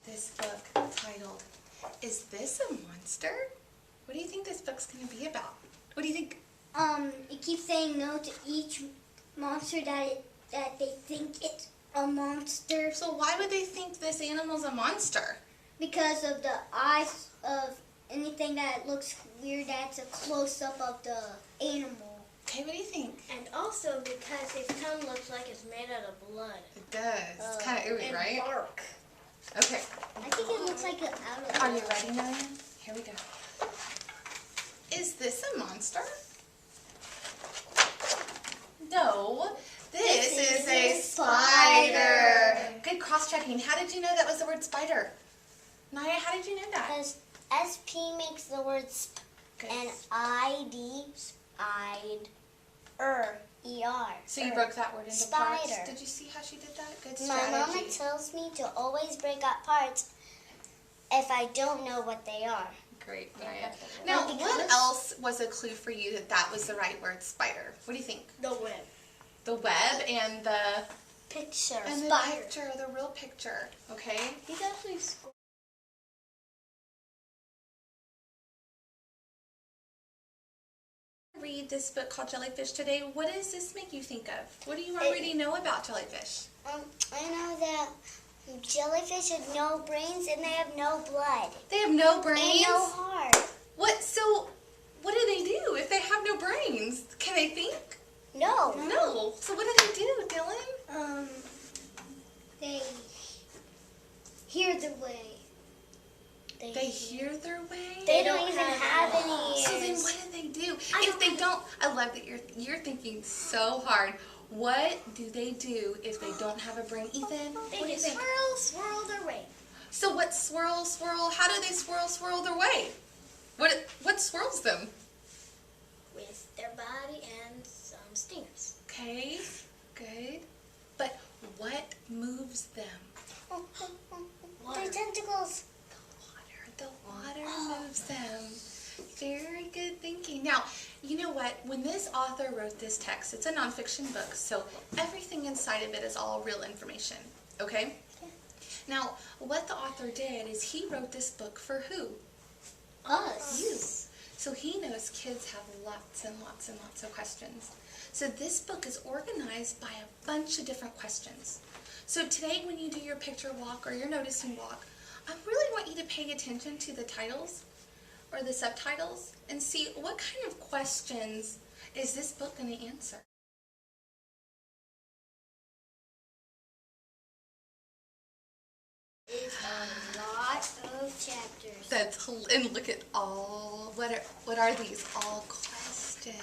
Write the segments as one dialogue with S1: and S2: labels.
S1: this book titled, Is This a Monster? What do you think this book's going to be about? What do you think?
S2: It keeps saying no to each monster that they think it's a monster.
S1: So why would they think this animal's a monster?
S2: Because of the eyes of anything that looks weird, that's a close-up of the animal.
S1: Okay, what do you think?
S3: And also because his tongue looks like it's made out of blood.
S1: It does. It's kind of ooey,
S3: and
S1: right?
S3: bark.
S1: Okay.
S2: I think it looks like an out of.
S1: Are you ready, Millian? Here we go. Is this a monster? No. This is a spider. Good cross-checking. How did you know that was the word spider? Naya, how did you know that?
S3: Because SP makes the word sp
S1: Good.
S3: and ID, ER.
S1: So you broke that word into parts.
S3: Spider.
S1: Did you see how she did that? Good
S3: My
S1: strategy.
S3: mama tells me to always break up parts if I don't know what they are.
S1: Great, Naya. Now, what else was a clue for you that that was the right word, spider? What do you think?
S3: The web.
S1: The web and the
S3: Picture.
S1: and the
S3: Spider.
S1: picture, the real picture. Okay.
S3: He's actually scored.
S1: Read this book called Jellyfish today. What does this make you think of? What do you already know about jellyfish?
S3: I know that jellyfish have no brains and they have no blood.
S1: They have no brains.
S3: And no heart.
S1: What? So, what do they do if they have no brains? Can they think?
S3: No.
S1: No. So what do they do, Dylan?
S2: They hear the way.
S1: They hear their way.
S3: They don't even have any ears.
S1: So then, what do they do if they don't? I love that you're thinking so hard. What do they do if they don't have a brain, Ethan? What do you think?
S3: swirl their way.
S1: So what swirl? How do they swirl their way? What swirls them?
S3: With their body and some stingers.
S1: Okay, good. But what moves them?
S3: Their tentacles.
S1: The water moves them. Very good thinking. Now, you know what? When this author wrote this text, it's a nonfiction book, so everything inside of it is all real information. Okay? Now, what the author did is he wrote this book for who?
S3: Us.
S1: You. So he knows kids have lots and lots and lots of questions. So this book is organized by a bunch of different questions. So today when you do your picture walk or your noticing walk, I really want you to pay attention to the titles or the subtitles and see what kind of questions is this book going to answer.
S3: It's a lot of chapters.
S1: And look at all, what are these? All questions.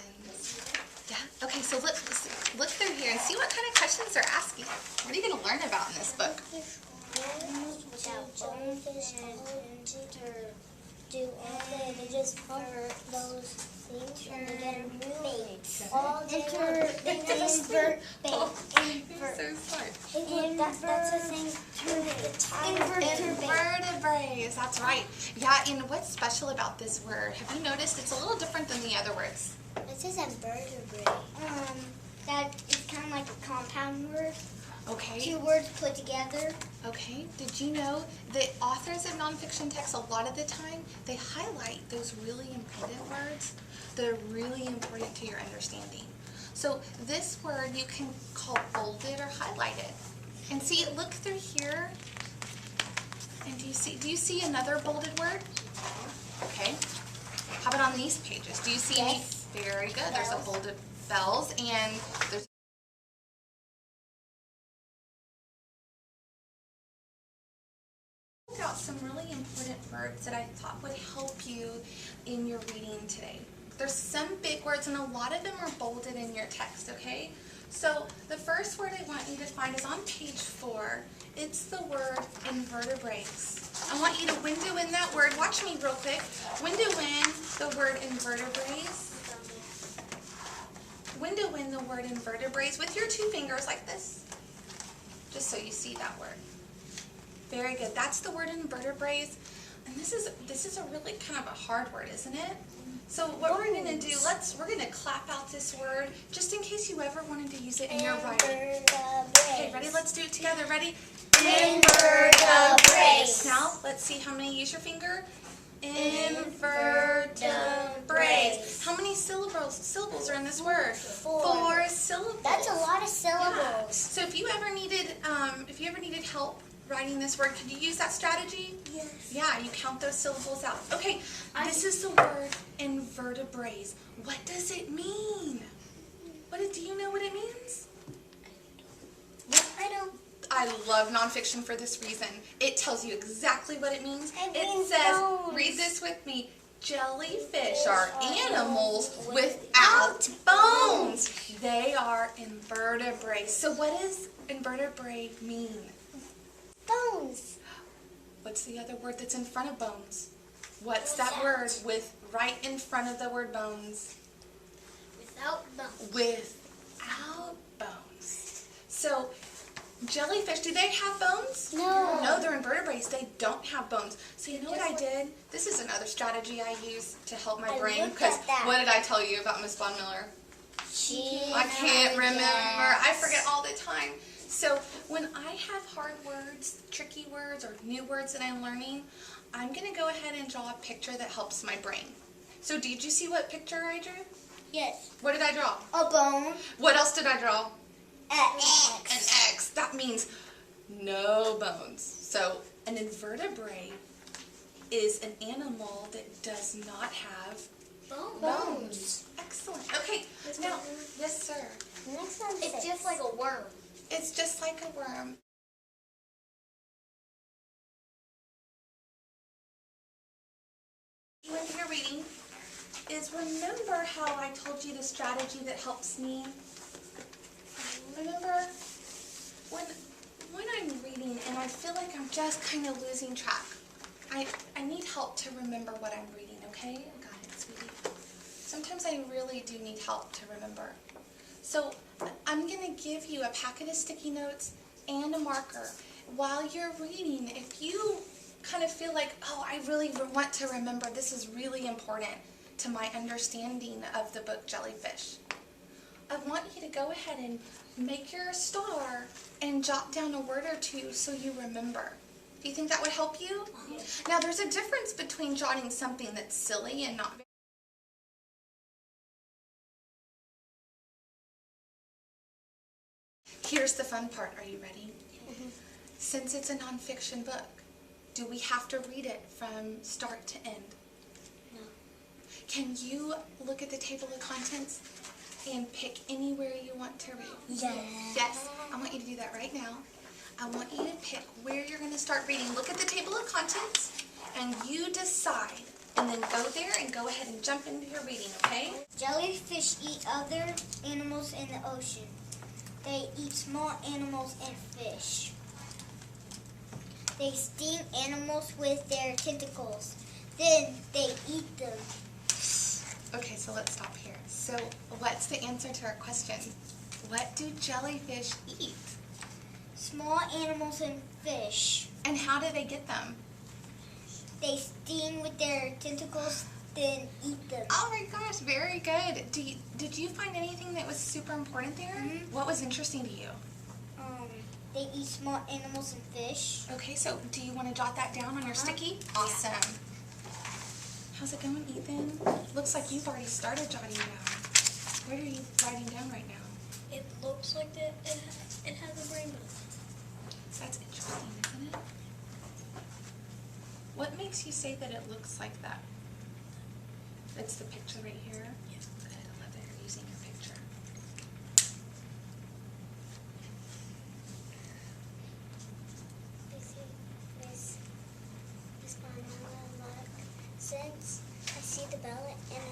S1: Yeah, okay, so look through here and see what kind of questions they're asking. What are you going to learn about in this book?
S3: Do all they just put those things and they get moving. All they invert
S1: You're so smart.
S3: That's the thing.
S1: Invertebrates, that's right. Yeah, and what's special about this word? Have you noticed it's a little different than the other words?
S3: It says invertebrate.
S2: That is kind of like a compound word.
S1: Okay.
S2: Two words put together.
S1: Okay. Did you know that authors of nonfiction texts, a lot of the time, they highlight those really important words that are really important to your understanding. So this word you can call bolded or highlighted. And see, look through here. And do you see another bolded word? Okay. How about on these pages? Do you see any? Very good. There's a bolded bells and there's out some really important words that I thought would help you in your reading today. There's some big words and a lot of them are bolded in your text, okay? So the first word I want you to find is on page 4. It's the word invertebrates. I want you to window in that word. Watch me real quick. Window in the word invertebrates. Window in the word invertebrates with your 2 fingers like this, just so you see that word. Very good. That's the word invertebrates. And this is a really kind of a hard word, isn't it? So what we're going to do, we're going to clap out this word just in case you ever wanted to use it in your writing. Okay, ready? Let's do it together. Ready?
S2: Invertebrates.
S1: Now, let's see how many use your finger. Invertebrates. How many syllables are in this word? 4 syllables.
S3: That's a lot of syllables.
S1: Yeah. So if you ever needed help writing this word, could you use that strategy?
S3: Yes.
S1: Yeah, you count those syllables out. Okay, this is the word invertebrates. What does it mean? Do you know what it means?
S3: I don't.
S1: I love nonfiction for this reason. It tells you exactly what it means.
S3: It
S1: It
S3: means
S1: says,
S3: bones.
S1: read this with me, jellyfish are animals without bones. They are invertebrates. So what does invertebrate mean?
S3: Bones.
S1: What's the other word that's in front of bones? What's that word with right in front of the word bones?
S3: Without bones.
S1: Without bones. So jellyfish, do they have bones?
S3: No.
S1: No, they're invertebrates. They don't have bones. So you know what I did? This is another strategy I use to help my
S3: I
S1: brain.
S3: looked
S1: Because
S3: at that.
S1: what did I tell you about Miss Von Miller? I can't remember. I forget all the time. So when I have hard words, tricky words, or new words that I'm learning, I'm going to go ahead and draw a picture that helps my brain. So did you see what picture I drew?
S2: Yes.
S1: What did I draw?
S2: A bone.
S1: What else did I draw?
S2: An
S1: An
S2: X.
S1: X. That means no bones. So an invertebrate is an animal that does not have bones. Excellent. Okay. Now, yes, sir.
S3: The next one
S2: It's just like a worm.
S1: It's just like a worm. When you're reading, is remember how I told you the strategy that helps me? Remember when I'm reading and I feel like I'm just kind of losing track. I need help to remember what I'm reading, okay? I got it, sweetie. Sometimes I really do need help to remember. So I'm going to give you a packet of sticky notes and a marker. While you're reading, if you kind of feel like, oh, I really want to remember, this is really important to my understanding of the book Jellyfish, I want you to go ahead and make your star and jot down a word or two so you remember. Do you think that would help you? Now, there's a difference between jotting something that's silly and not very. Here's the fun part. Are you ready? Since it's a nonfiction book, do we have to read it from start to end?
S3: No.
S1: Can you look at the table of contents and pick anywhere you want to read?
S3: Yes.
S1: Yes. I want you to do that right now. I want you to pick where you're going to start reading. Look at the table of contents and you decide. And then go there and go ahead and jump into your reading, okay?
S2: Jellyfish eat other animals in the ocean. They eat small animals and fish. They sting animals with their tentacles. Then they eat them.
S1: Okay, so let's stop here. So what's the answer to our question? What do jellyfish eat?
S2: Small animals and fish.
S1: And how do they get them?
S2: They sting with their tentacles, then eat them.
S1: Oh my gosh, very good. Did you find anything that was super important there?
S2: Mhm.
S1: What was interesting to you?
S2: They eat small animals and fish.
S1: Okay, so do you want to jot that down on your sticky? Awesome. How's it going, Ethan? Looks like you've already started jotting down. What are you writing down right now?
S3: It looks like it has a rainbow.
S1: That's interesting, isn't it? What makes you say that it looks like that? It's the picture right here? Yeah. Good, I love that you're using your picture.
S3: Miss Banana, look. Since I see the bell and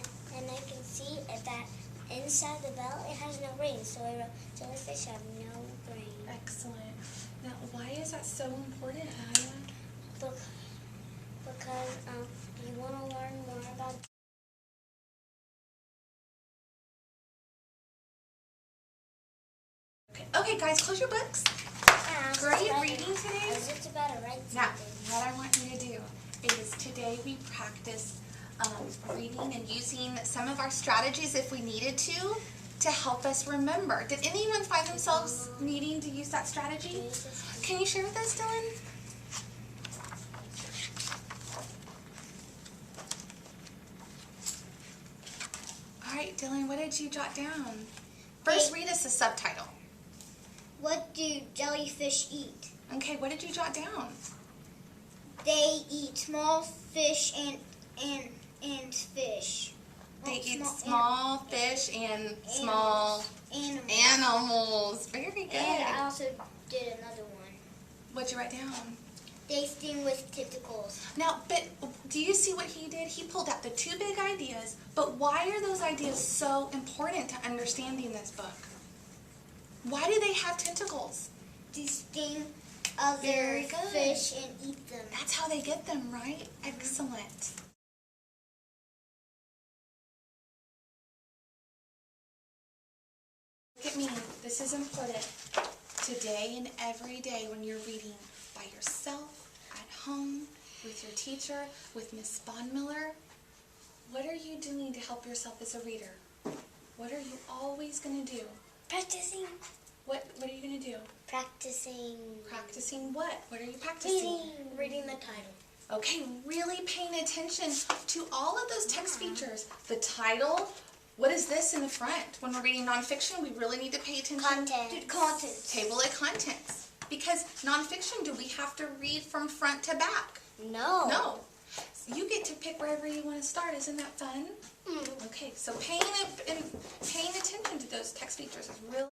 S3: I can see that inside the bell it has no ring, so I wrote jellyfish have no brain.
S1: Excellent. Now, why is that so important, Aya?
S3: Because you want to learn more about.
S1: Okay, guys, close your books. Great reading today.
S3: I was just about to write
S1: Now,
S3: something.
S1: what I want you to do is today we practice reading and using some of our strategies if we needed to to help us remember. Did anyone find themselves needing to use that strategy? Can you share with us, Dylan? All right, Dylan, what did you jot down? First, read us the subtitle.
S2: What do jellyfish eat?
S1: Okay, what did you jot down?
S2: They eat small fish and fish.
S1: They eat small fish and small animals. Very good.
S2: And I also did another one.
S1: What'd you write down?
S2: They sting with tentacles.
S1: Now, but do you see what he did? He pulled out the two big ideas, but why are those ideas so important to understanding this book? Why do they have tentacles?
S2: To sting other
S1: Very good.
S2: fish and eat them.
S1: That's how they get them, right? Excellent. Look at me. This is important. Today and every day when you're reading by yourself, at home, with your teacher, with Miss Bondmiller, what are you doing to help yourself as a reader? What are you always going to do?
S3: Practicing.
S1: What are you going to do?
S3: Practicing.
S1: Practicing what? What are you practicing?
S3: Reading the title.
S1: Okay, really paying attention to all of those text features. The title, what is this in the front? When we're reading nonfiction, we really need to pay attention
S3: Content.
S1: to contents. Table of contents. Because nonfiction, do we have to read from front to back?
S3: No.
S1: No. You get to pick wherever you want to start. Isn't that fun? Okay, so paying attention to those text features is really